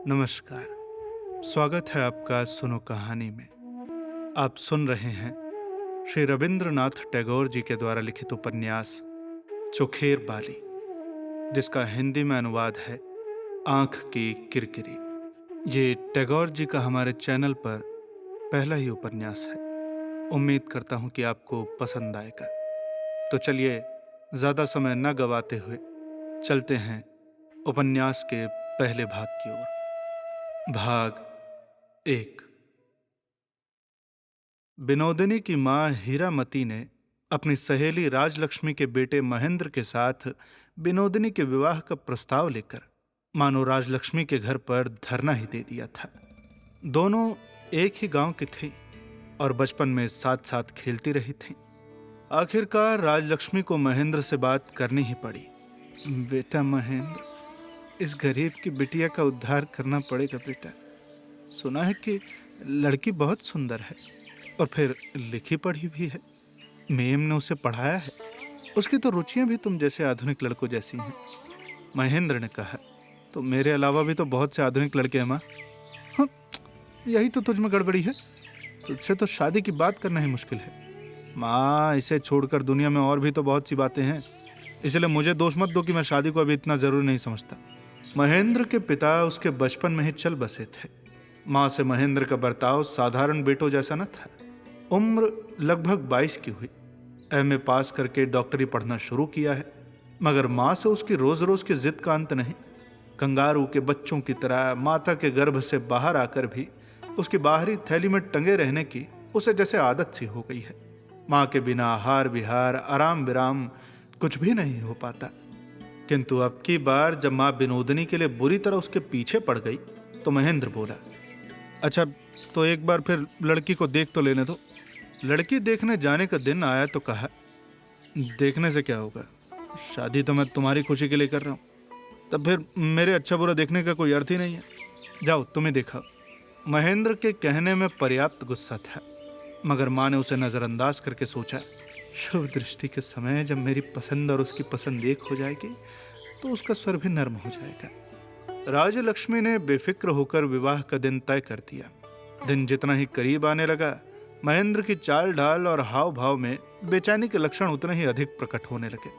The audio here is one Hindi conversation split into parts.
नमस्कार। स्वागत है आपका सुनो कहानी में। आप सुन रहे हैं श्री रविंद्रनाथ टैगोर जी के द्वारा लिखित उपन्यास चोखेर बाली, जिसका हिंदी में अनुवाद है आंख की किरकिरी। ये टैगोर जी का हमारे चैनल पर पहला ही उपन्यास है। उम्मीद करता हूँ कि आपको पसंद आएगा। तो चलिए ज़्यादा समय न गवाते हुए चलते हैं उपन्यास के पहले भाग की ओर। भाग 1। विनोदिनी की मां हीरामती ने अपनी सहेली राजलक्ष्मी के बेटे महेंद्र के साथ विनोदिनी के विवाह का प्रस्ताव लेकर मानो राजलक्ष्मी के घर पर धरना ही दे दिया था। दोनों एक ही गांव की थीं और बचपन में साथ साथ खेलती रही थीं। आखिरकार राजलक्ष्मी को महेंद्र से बात करनी ही पड़ी। बेटा महेंद्र, इस गरीब की बिटिया का उद्धार करना पड़ेगा बेटा। सुना है कि लड़की बहुत सुंदर है और फिर लिखी पढ़ी भी है। मेम ने उसे पढ़ाया है। उसकी तो रुचियां भी तुम जैसे आधुनिक लड़कों जैसी हैं। महेंद्र ने कहा, तो मेरे अलावा भी तो बहुत से आधुनिक लड़के हैं माँ। हाँ, यही तो तुझ में गड़बड़ी है। तुझसे तो शादी की बात करना ही मुश्किल है माँ। इसे छोड़कर दुनिया में और भी तो बहुत सी बातें हैं, इसलिए मुझे दोष मत दो कि मैं शादी को अभी इतना जरूरी नहीं समझता। महेंद्र के पिता उसके बचपन में ही चल बसे थे। माँ से महेंद्र का बर्ताव साधारण बेटों जैसा न था। उम्र लगभग 22 की हुई। एमए पास करके डॉक्टरी पढ़ना शुरू किया है, मगर माँ से उसकी रोज रोज की जिद का अंत नहीं। कंगारू के बच्चों की तरह माता के गर्भ से बाहर आकर भी उसकी बाहरी थैली में टंगे रहने की उसे जैसे आदत सी हो गई है। माँ के बिना आहार विहार आराम विराम कुछ भी नहीं हो पाता। किंतु अब की बार जब माँ विनोदिनी के लिए बुरी तरह उसके पीछे पड़ गई तो महेंद्र बोला, अच्छा तो एक बार फिर लड़की को देख तो लेने दो। लड़की देखने जाने का दिन आया तो कहा, देखने से क्या होगा, शादी तो मैं तुम्हारी खुशी के लिए कर रहा हूँ, तब फिर मेरे अच्छा बुरा देखने का कोई अर्थ ही नहीं है। जाओ तुम्हें देखा। महेंद्र के कहने में पर्याप्त गुस्सा था, मगर माँ ने उसे नजरअंदाज करके सोचा, शुभ दृष्टि के समय जब मेरी पसंद और उसकी पसंद एक हो जाएगी तो उसका स्वर भी नर्म हो जाएगा। राजलक्ष्मी ने बेफिक्र होकर विवाह का दिन तय कर दिया। दिन जितना ही करीब आने लगा, महेंद्र की चाल ढाल और हाव भाव में बेचैनी के लक्षण उतने ही अधिक प्रकट होने लगे।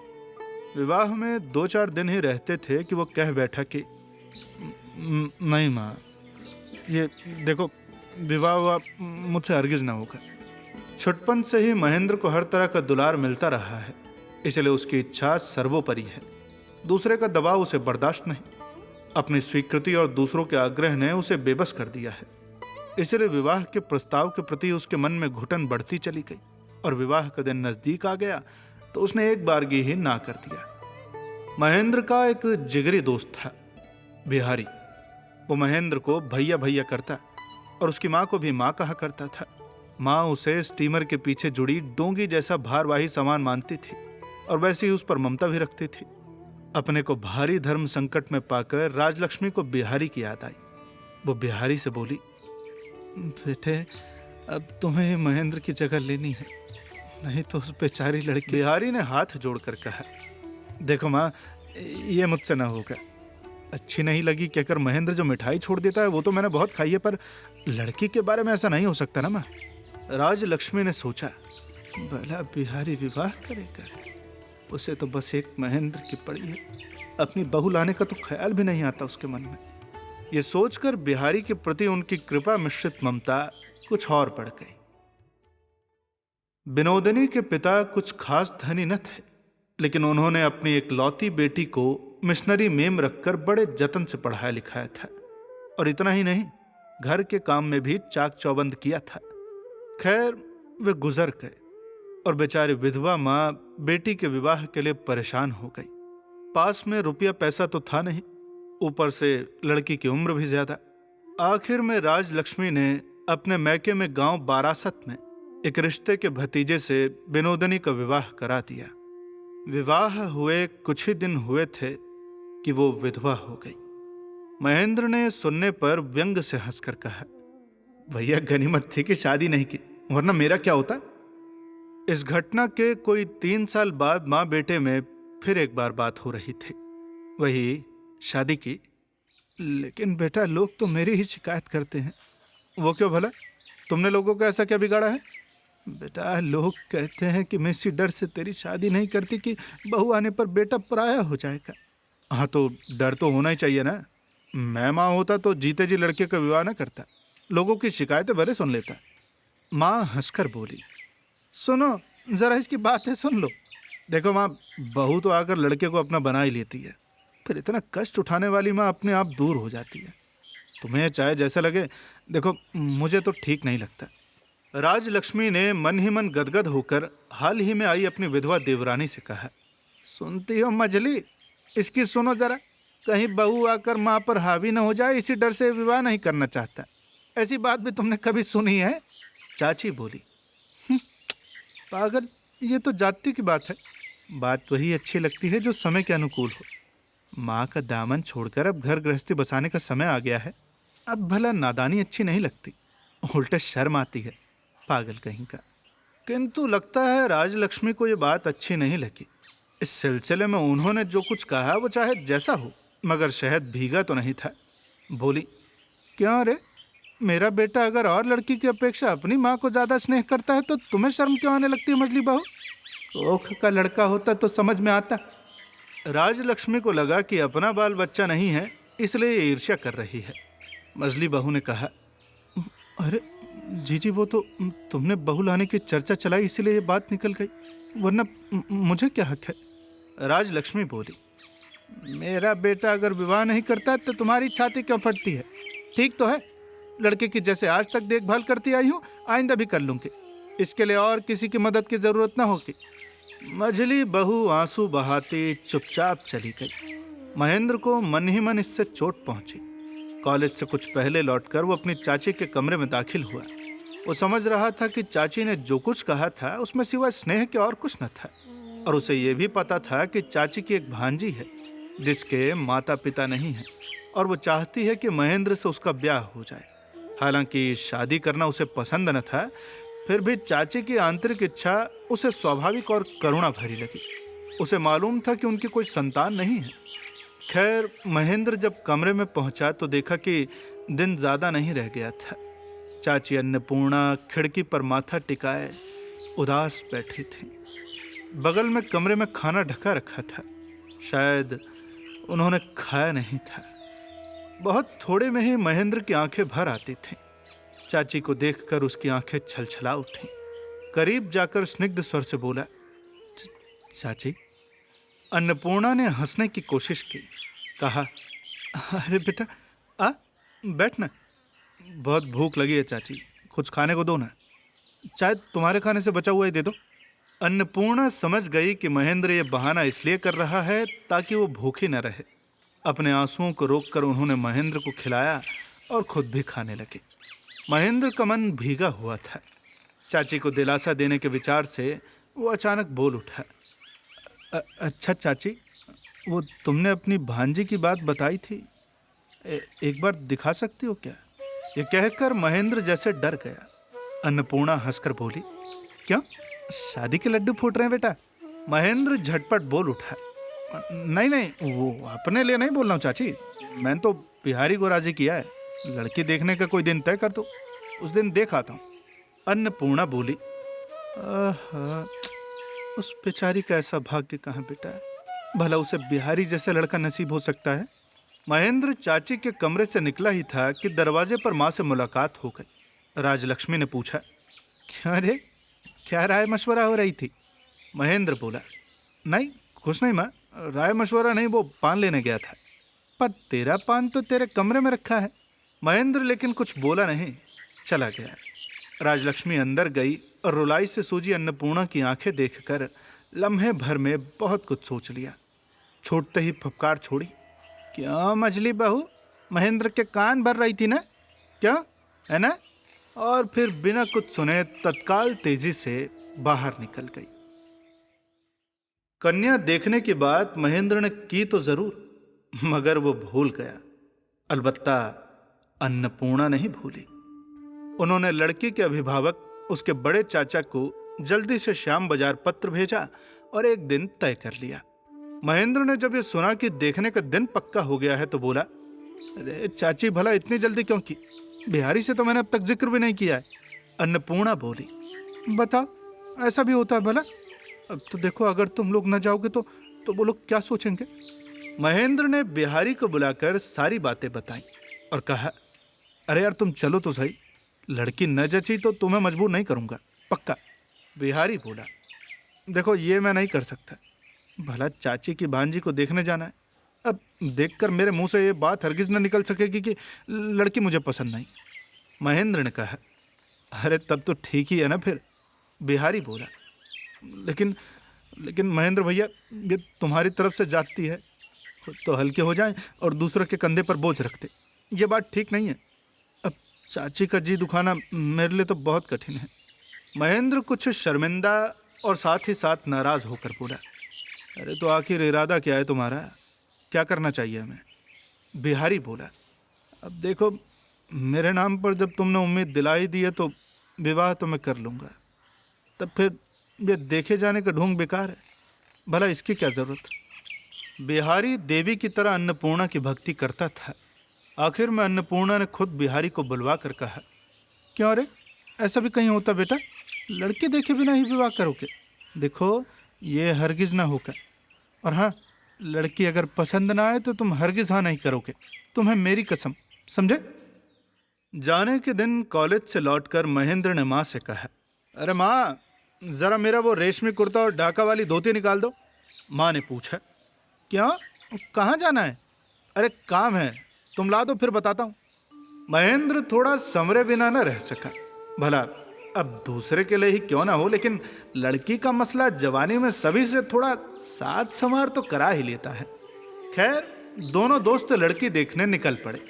विवाह में 2-4 दिन ही रहते थे कि वो कह बैठा कि नहीं माँ, ये देखो विवाह मुझसे हरगिज ना होगा। छुटपन से ही महेंद्र को हर तरह का दुलार मिलता रहा है, इसलिए उसकी इच्छा सर्वोपरि है। दूसरे का दबाव उसे बर्दाश्त नहीं। अपनी स्वीकृति और दूसरों के आग्रह ने उसे बेबस कर दिया है। इसलिए विवाह के प्रस्ताव के प्रति उसके मन में घुटन बढ़ती चली गई और विवाह का दिन नजदीक आ गया तो उसने एक बारगी ही ना कर दिया। महेंद्र का एक जिगरी दोस्त था, बिहारी। वो महेंद्र को भैया भैया करता और उसकी माँ को भी माँ कहा करता था। माँ उसे स्टीमर के पीछे जुड़ी डोंगी जैसा भारवाही सामान मानती थी और वैसे ही उस पर ममता भी रखती थी। अपने को भारी धर्म संकट में पाकर राजलक्ष्मी को बिहारी की याद आई। वो बिहारी से बोली, बेटे अब तुम्हें महेंद्र की जगह लेनी है, नहीं तो उस बेचारी लड़की। बिहारी ने हाथ जोड़कर कहा, देखो माँ, ये मुझसे ना होगा। अच्छी नहीं लगी कहकर महेंद्र जो मिठाई छोड़ देता है वो तो मैंने बहुत खाई है, पर लड़की के बारे में ऐसा नहीं हो सकता ना माँ। राजलक्ष्मी ने सोचा, भला बिहारी विवाह करेगा? उसे तो बस एक महेंद्र की पड़ी है, अपनी बहू लाने का तो ख्याल भी नहीं आता उसके मन में। ये सोचकर बिहारी के प्रति उनकी कृपा मिश्रित ममता कुछ और बढ़ गई। विनोदिनी के पिता कुछ खास धनी न थे, लेकिन उन्होंने अपनी एक लौती बेटी को मिशनरी मेम रखकर बड़े जतन से पढ़ाया लिखाया था, और इतना ही नहीं, घर के काम में भी चाक चौबंद किया था। खैर वे गुजर गए और बेचारी विधवा माँ बेटी के विवाह के लिए परेशान हो गई। पास में रुपया पैसा तो था नहीं, ऊपर से लड़की की उम्र भी ज्यादा। आखिर में राजलक्ष्मी ने अपने मैके में गांव बारासत में एक रिश्ते के भतीजे से विनोदिनी का विवाह करा दिया। विवाह हुए कुछ ही दिन हुए थे कि वो विधवा हो गई। महेंद्र ने सुनने पर व्यंग से हंसकर कहा, भैया गनीमत थी कि शादी नहीं की, वरना मेरा क्या होता। इस घटना के कोई 3 साल बाद माँ बेटे में फिर एक बार बात हो रही थी। वही शादी की। लेकिन बेटा लोग तो मेरी ही शिकायत करते हैं। वो क्यों भला? तुमने लोगों को ऐसा क्या बिगाड़ा है? बेटा लोग कहते हैं कि मैं इसी डर से तेरी शादी नहीं करती कि बहू आने पर बेटा पराया हो जाएगा। हाँ तो डर तो होना ही चाहिए ना। मैं माँ होता तो जीते जी लड़के का विवाह ना करता, लोगों की शिकायतें भले सुन लेता। माँ हंसकर बोली, सुनो जरा इसकी बात है सुन लो। देखो माँ, बहू तो आकर लड़के को अपना बना ही लेती है, फिर इतना कष्ट उठाने वाली माँ अपने आप दूर हो जाती है। तुम्हें चाहे जैसा लगे, देखो मुझे तो ठीक नहीं लगता। राजलक्ष्मी ने मन ही मन गदगद होकर हाल ही में आई अपनी विधवा देवरानी से कहा, सुनती हो मजली, इसकी सुनो जरा, कहीं बहू आकर माँ पर हावी न हो जाए, इसी डर से विवाह नहीं करना चाहता। ऐसी बात भी तुमने कभी सुनी है? चाची बोली, "हम्म, पागल, ये तो जाति की बात है। बात वही अच्छी लगती है जो समय के अनुकूल हो। माँ का दामन छोड़कर अब घर गृहस्थी बसाने का समय आ गया है। अब भला नादानी अच्छी नहीं लगती, उल्टे शर्म आती है, पागल कहीं का। किंतु लगता है राजलक्ष्मी को ये बात अच्छी नहीं लगी। इस सिलसिले में उन्होंने जो कुछ कहा वो चाहे जैसा हो, मगर शहद भीगा तो नहीं था। बोली, क्यों रे, मेरा बेटा अगर और लड़की की अपेक्षा अपनी माँ को ज्यादा स्नेह करता है तो तुम्हें शर्म क्यों आने लगती है मजली बहू? ओख का लड़का होता तो समझ में आता। राजलक्ष्मी को लगा कि अपना बाल बच्चा नहीं है, इसलिए ये ईर्ष्या कर रही है। मजली बहू ने कहा, अरे जीजी, वो तो तुमने बहू लाने की चर्चा चलाई इसीलिए ये बात निकल गई, वरना मुझे क्या हक है? राजलक्ष्मी बोली, मेरा बेटा अगर विवाह नहीं करता तो तुम्हारी छाती क्यों फटती है? ठीक तो है, लड़के की जैसे आज तक देखभाल करती आई हूँ आइंदा भी कर लूंगी। इसके लिए और किसी की मदद की जरूरत ना होगी। मझली बहू आंसू बहाती चुपचाप चली गई। महेंद्र को मन ही मन इससे चोट पहुंची। कॉलेज से कुछ पहले लौटकर वो अपनी चाची के कमरे में दाखिल हुआ। वो समझ रहा था कि चाची ने जो कुछ कहा था उसमें सिवा स्नेह के और कुछ न था, और उसे ये भी पता था कि चाची की एक भांजी है जिसके माता पिता नहीं हैं, और वो चाहती है कि महेंद्र से उसका ब्याह हो जाए। हालांकि शादी करना उसे पसंद न था, फिर भी चाची की आंतरिक इच्छा उसे स्वाभाविक और करुणा भरी लगी। उसे मालूम था कि उनकी कोई संतान नहीं है। खैर, महेंद्र जब कमरे में पहुंचा तो देखा कि दिन ज्यादा नहीं रह गया था। चाची अन्नपूर्णा खिड़की पर माथा टिकाए उदास बैठी थी। बगल में कमरे में खाना ढका रखा था, शायद उन्होंने खाया नहीं था। बहुत थोड़े में ही महेंद्र की आंखें भर आती थीं। चाची को देखकर उसकी आंखें छलछला उठी। करीब जाकर स्निग्ध स्वर से बोला, चाची। अन्नपूर्णा ने हंसने की कोशिश की। कहा, अरे बेटा आ बैठना, बहुत भूख लगी है चाची, कुछ खाने को दो ना, चाहे तुम्हारे खाने से बचा हुआ ही दे दो। अन्नपूर्णा समझ गई कि महेंद्र ये बहाना इसलिए कर रहा है ताकि वो भूखी न रहे। अपने आंसुओं को रोककर उन्होंने महेंद्र को खिलाया और खुद भी खाने लगे। महेंद्र का मन भीगा हुआ था। चाची को दिलासा देने के विचार से वो अचानक बोल उठा, अच्छा चाची, वो तुमने अपनी भांजी की बात बताई थी, एक बार दिखा सकती हो क्या? ये कहकर महेंद्र जैसे डर गया। अन्नपूर्णा हंसकर बोली, क्यों, शादी के लड्डू फूट रहे हैं बेटा? महेंद्र झटपट बोल उठा, नहीं नहीं, वो अपने लिए नहीं बोल रहा हूँ चाची, मैंने तो बिहारी को राजी किया है। लड़की देखने का कोई दिन तय कर दो, उस दिन देख आता हूँ। अन्नपूर्णा बोली, उस बेचारी का ऐसा भाग्य कहाँ बेटा, भला उसे बिहारी जैसा लड़का नसीब हो सकता है? महेंद्र चाची के कमरे से निकला ही था कि दरवाजे पर माँ से मुलाकात हो गई। राजलक्ष्मी ने पूछा, क्या रे, क्या राय मशवरा हो रही थी? महेंद्र बोला, नहीं कुछ नहीं माँ, राय मशवरा नहीं, वो पान लेने गया था। पर तेरा पान तो तेरे कमरे में रखा है। महेंद्र लेकिन कुछ बोला नहीं, चला गया। राजलक्ष्मी अंदर गई और रुलाई से सूजी अन्नपूर्णा की आंखें देखकर लम्हे भर में बहुत कुछ सोच लिया। छूटते ही फपकार छोड़ी, क्यों मछली बहू, महेंद्र के कान भर रही थी ना, क्या है ना? और फिर बिना कुछ सुने तत्काल तेजी से बाहर निकल गई। कन्या देखने की बात महेंद्र ने की तो जरूर, मगर वो भूल गया। अलबत्ता अन्नपूर्णा नहीं भूली। उन्होंने लड़की के अभिभावक उसके बड़े चाचा को जल्दी से श्याम बाजार पत्र भेजा और एक दिन तय कर लिया। महेंद्र ने जब ये सुना कि देखने का दिन पक्का हो गया है तो बोला, अरे चाची, भला इतनी जल्दी क्यों की? बिहारी से तो मैंने अब तक जिक्र भी नहीं किया है। अन्नपूर्णा बोली। बताओ, ऐसा भी होता है भला? अब तो देखो, अगर तुम लोग न जाओगे तो वो लोग क्या सोचेंगे? महेंद्र ने बिहारी को बुलाकर सारी बातें बताई और कहा, अरे यार तुम चलो तो सही, लड़की न जची तो तुम्हें मजबूर नहीं करूंगा, पक्का। बिहारी बोला, देखो ये मैं नहीं कर सकता, भला चाची की भांजी को देखने जाना है। अब देखकर मेरे मुंह से ये बात हरगिज न निकल सकेगी कि लड़की मुझे पसंद नहीं। महेंद्र ने कहा, अरे तब तो ठीक ही है ना फिर। बिहारी बोला, लेकिन लेकिन महेंद्र भैया, ये तुम्हारी तरफ से जाती है, खुद तो हल्के हो जाएं और दूसरों के कंधे पर बोझ रखते, ये बात ठीक नहीं है। अब चाची का जी दुखाना मेरे लिए तो बहुत कठिन है। महेंद्र कुछ शर्मिंदा और साथ ही साथ नाराज होकर बोला, अरे तो आखिर इरादा क्या है तुम्हारा? क्या करना चाहिए हमें? बिहारी बोला, अब देखो, मेरे नाम पर जब तुमने उम्मीद दिलाई दी है तो विवाह तो मैं कर लूँगा, तब फिर ये देखे जाने का ढोंग बेकार है, भला इसकी क्या ज़रूरत? बिहारी देवी की तरह अन्नपूर्णा की भक्ति करता था। आखिर में अन्नपूर्णा ने खुद बिहारी को बुलवा कर कहा, क्यों रे, ऐसा भी कहीं होता बेटा? लड़के देखे बिना ही विवाह करोगे? देखो, ये हरगिज ना होगा। और हाँ, लड़की अगर पसंद ना आए तो तुम हरगिज हाँ नहीं करोगे, तुम्हें मेरी कसम, समझे? जाने के दिन कॉलेज से लौटकर महेंद्र ने माँ से कहा, अरे माँ, जरा मेरा वो रेशमी कुर्ता और ढाका वाली धोती निकाल दो। माँ ने पूछा, क्यों, कहाँ जाना है? अरे काम है, तुम ला दो फिर बताता हूँ। महेंद्र थोड़ा संवरे बिना न रह सका। भला अब दूसरे के लिए ही क्यों ना हो, लेकिन लड़की का मसला जवानी में सभी से थोड़ा साथ संवार तो करा ही लेता है। खैर, दोनों दोस्त लड़की देखने निकल पड़े।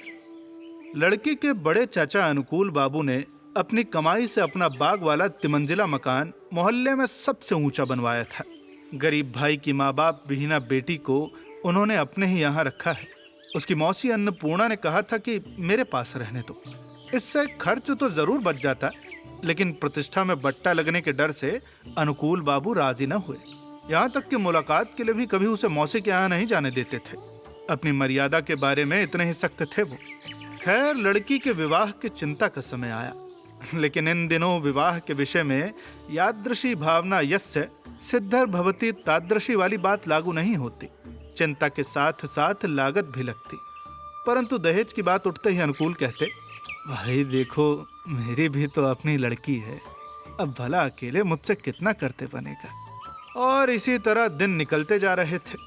लड़की के बड़े चाचा अनुकूल बाबू ने अपनी कमाई से अपना बाग वाला तिमंजिला मकान मोहल्ले में सबसे ऊंचा बनवाया था। गरीब भाई की माँ बाप विहीना बेटी को उन्होंने अपने ही यहाँ रखा है। उसकी मौसी अन्नपूर्णा ने कहा था कि मेरे पास रहने दो, इससे खर्च तो जरूर बच जाता, लेकिन प्रतिष्ठा में बट्टा लगने के डर से अनुकूल बाबू राजी न हुए। यहाँ तक कि मुलाकात के लिए भी कभी उसे मौसी के यहाँ नहीं जाने देते थे। अपनी मर्यादा के बारे में इतने ही सख्त थे वो। खैर, लड़की के विवाह की चिंता का समय आया, लेकिन इन दिनों विवाह के विषय में यादृशी भावना यस्य सिद्धर भवति तादृशी वाली बात लागू नहीं होती। चिंता के साथ साथ लागत भी लगती। परंतु दहेज की बात उठते ही अनुकूल कहते, भाई देखो, मेरी भी तो अपनी लड़की है, अब भला अकेले मुझसे कितना करते बनेगा। और इसी तरह दिन निकलते जा रहे थे।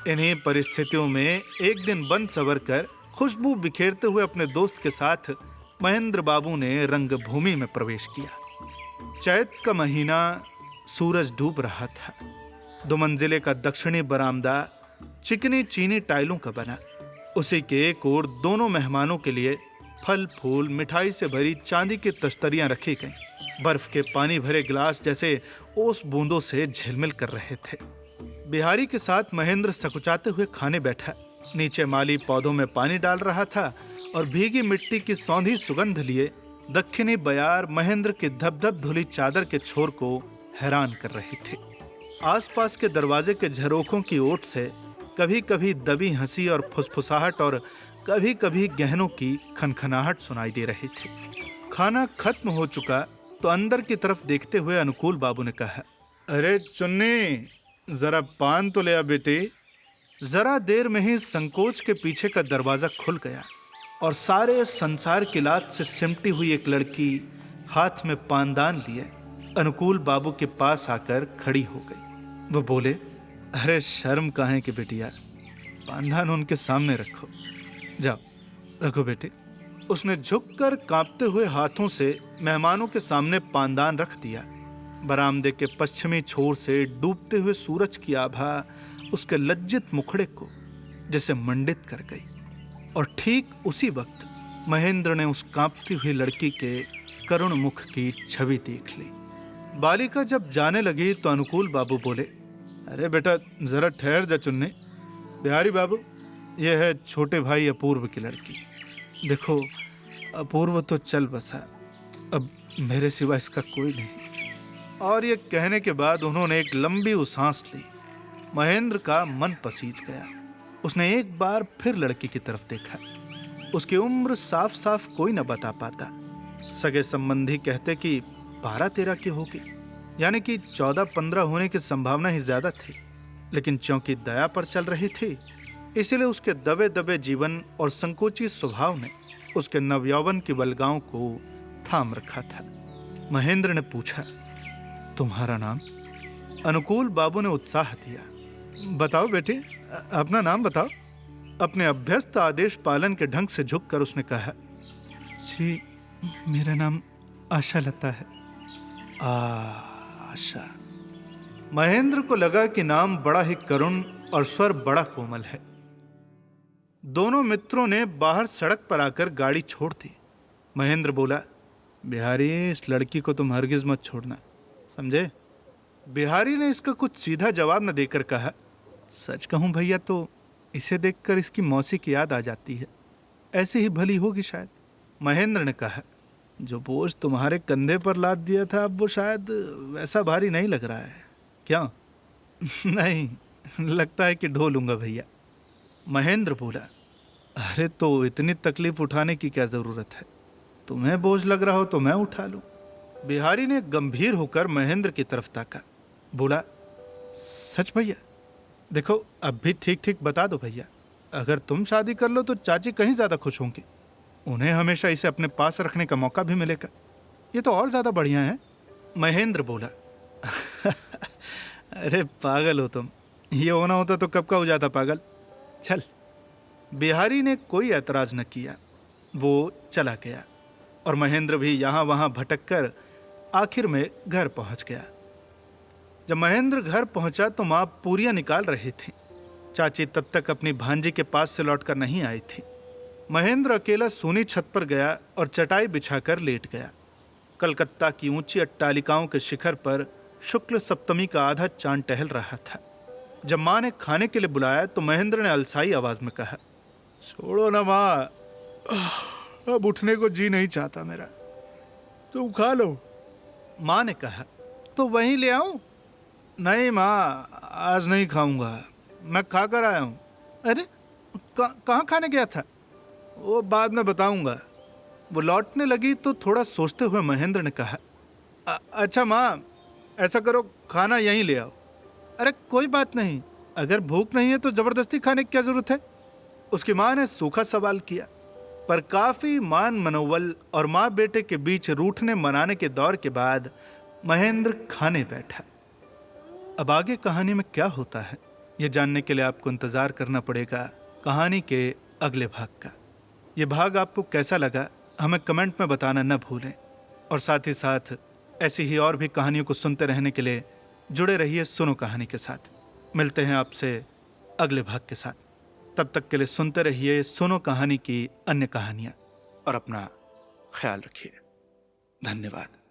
इन्हीं परिस्थितियों में एक दिन बन सवर कर खुशबू बिखेरते हुए अपने दोस्त के साथ महेंद्र बाबू ने रंगभूमि में प्रवेश किया। चैत का महीना, सूरज डूब रहा था। 2 मंजिले का दक्षिणी बरामदा चिकनी चीनी टाइलों का बना। उसी के एक ओर दोनों मेहमानों के लिए फल फूल मिठाई से भरी चांदी की तश्तरियां रखी गईं। बर्फ के पानी भरे गिलास जैसे ओस बूंदों से झिलमिल कर रहे थे। बिहारी के साथ महेंद्र सकुचाते हुए खाने बैठा। नीचे माली पौधों में पानी डाल रहा था और भीगी मिट्टी की सौंधी सुगंध लिए दक्षिणी बयार महेंद्र की धपधप धुली चादर के छोर को हैरान कर रहे थे। आसपास के दरवाजे के झरोखों की ओट से कभी कभी दबी हंसी और फुसफुसाहट और कभी कभी गहनों की खनखनाहट सुनाई दे रही थी। खाना खत्म हो चुका तो अंदर की तरफ देखते हुए अनुकूल बाबू ने कहा, अरे चुन्नी, जरा पान तो ले आ बेटी। जरा देर में ही संकोच के पीछे का दरवाजा खुल गया और सारे संसार की लात से सिमटी हुई एक लड़की हाथ में पानदान लिए अनुकूल बाबू के पास आकर खड़ी हो गई। वो बोले, अरे शर्म काहे की बेटिया, पानदान उनके सामने रखो, जाओ रखो बेटी। उसने झुककर कांपते हुए हाथों से मेहमानों के सामने पानदान रख दिया। बरामदे के पश्चिमी छोर से डूबते हुए सूरज की आभा उसके लज्जित मुखड़े को जैसे मंडित कर गई। और ठीक उसी वक्त महेंद्र ने उस कांपती हुई लड़की के करुण मुख की छवि देख ली। बालिका जब जाने लगी तो अनुकूल बाबू बोले, अरे बेटा जरा ठहर जा चुन्नी। बिहारी बाबू, यह है छोटे भाई अपूर्व की लड़की। देखो, अपूर्व तो चल बसा, अब मेरे सिवा इसका कोई नहीं। और ये कहने के बाद उन्होंने एक लंबी सांस ली। महेंद्र का मन पसीज गया। उसने एक बार फिर लड़की की तरफ देखा। उसकी उम्र साफ साफ कोई न बता पाता। सगे संबंधी कहते कि 12-13 की होगी, यानी कि 14-15 होने की संभावना ही ज्यादा थी। लेकिन चूंकि दया पर चल रही थी, इसीलिए उसके दबे दबे जीवन और संकोची स्वभाव ने उसके नवयौवन की बलगांव को थाम रखा था। महेंद्र ने पूछा, तुम्हारा नाम? अनुकूल बाबू ने उत्साह दिया, बताओ बेटे, अपना नाम बताओ। अपने अभ्यस्त आदेश पालन के ढंग से झुककर उसने कहा, जी मेरा नाम आशा लता है। आशा। महेंद्र को लगा कि नाम बड़ा ही करुण और स्वर बड़ा कोमल है। दोनों मित्रों ने बाहर सड़क पर आकर गाड़ी छोड़ दी। महेंद्र बोला, बिहारी, इस लड़की को तुम हरगिज मत छोड़ना, समझे? बिहारी ने इसका कुछ सीधा जवाब न देकर कहा, सच कहूं भैया तो इसे देखकर इसकी मौसी की याद आ जाती है, ऐसे ही भली होगी शायद। महेंद्र ने कहा, जो बोझ तुम्हारे कंधे पर लाद दिया था अब वो शायद वैसा भारी नहीं लग रहा है, क्या? नहीं, लगता है कि ढो लूंगा भैया। महेंद्र बोला, अरे तो इतनी तकलीफ उठाने की क्या जरूरत है, तुम्हें बोझ लग रहा हो तो मैं उठा लूं। बिहारी ने गंभीर होकर महेंद्र की तरफ ताका, बोला, सच भैया? देखो अब भी ठीक ठीक बता दो भैया, अगर तुम शादी कर लो तो चाची कहीं ज्यादा खुश होंगी, उन्हें हमेशा इसे अपने पास रखने का मौका भी मिलेगा, ये तो और ज्यादा बढ़िया है। महेंद्र बोला, अरे पागल हो तुम, ये होना होता तो कब का हो जाता पागल, चल। बिहारी ने कोई ऐतराज न किया, वो चला गया और महेंद्र भी यहाँ वहाँ भटक कर आखिर में घर पहुँच गया। जब महेंद्र घर पहुंचा तो माँ पूरियां निकाल रही थी। चाची तब तक अपनी भांजी के पास से लौटकर नहीं आई थी। महेंद्र अकेला सूनी छत पर गया और चटाई बिछाकर लेट गया। कलकत्ता की ऊंची अट्टालिकाओं के शिखर पर शुक्ल सप्तमी का आधा चांद टहल रहा था। जब माँ ने खाने के लिए बुलाया तो महेंद्र ने अलसाई आवाज में कहा, छोड़ो ना माँ, अब उठने को जी नहीं चाहता मेरा, तुम खा लो। माँ ने कहा, तो वहीं ले आऊं? नहीं माँ, आज नहीं खाऊंगा, मैं खा कर आया हूँ। अरे कहाँ खाने गया था? वो बाद में बताऊंगा। वो लौटने लगी तो थोड़ा सोचते हुए महेंद्र ने कहा, अच्छा माँ, ऐसा करो, खाना यहीं ले आओ। अरे कोई बात नहीं, अगर भूख नहीं है तो जबरदस्ती खाने की क्या जरूरत है? उसकी माँ ने सूखा सवाल किया, पर काफी मान मनोवल और माँ बेटे के बीच रूठने मनाने के दौर के बाद महेंद्र खाने बैठा। अब आगे कहानी में क्या होता है, यह जानने के लिए आपको इंतजार करना पड़ेगा कहानी के अगले भाग का। यह भाग आपको कैसा लगा हमें कमेंट में बताना न भूलें, और साथ ही साथ ऐसी ही और भी कहानियों को सुनते रहने के लिए जुड़े रहिए सुनो कहानी के साथ। मिलते हैं आपसे अगले भाग के साथ, तब तक के लिए सुनते रहिए सुनो कहानी की अन्य कहानियां और अपना ख्याल रखिए। धन्यवाद।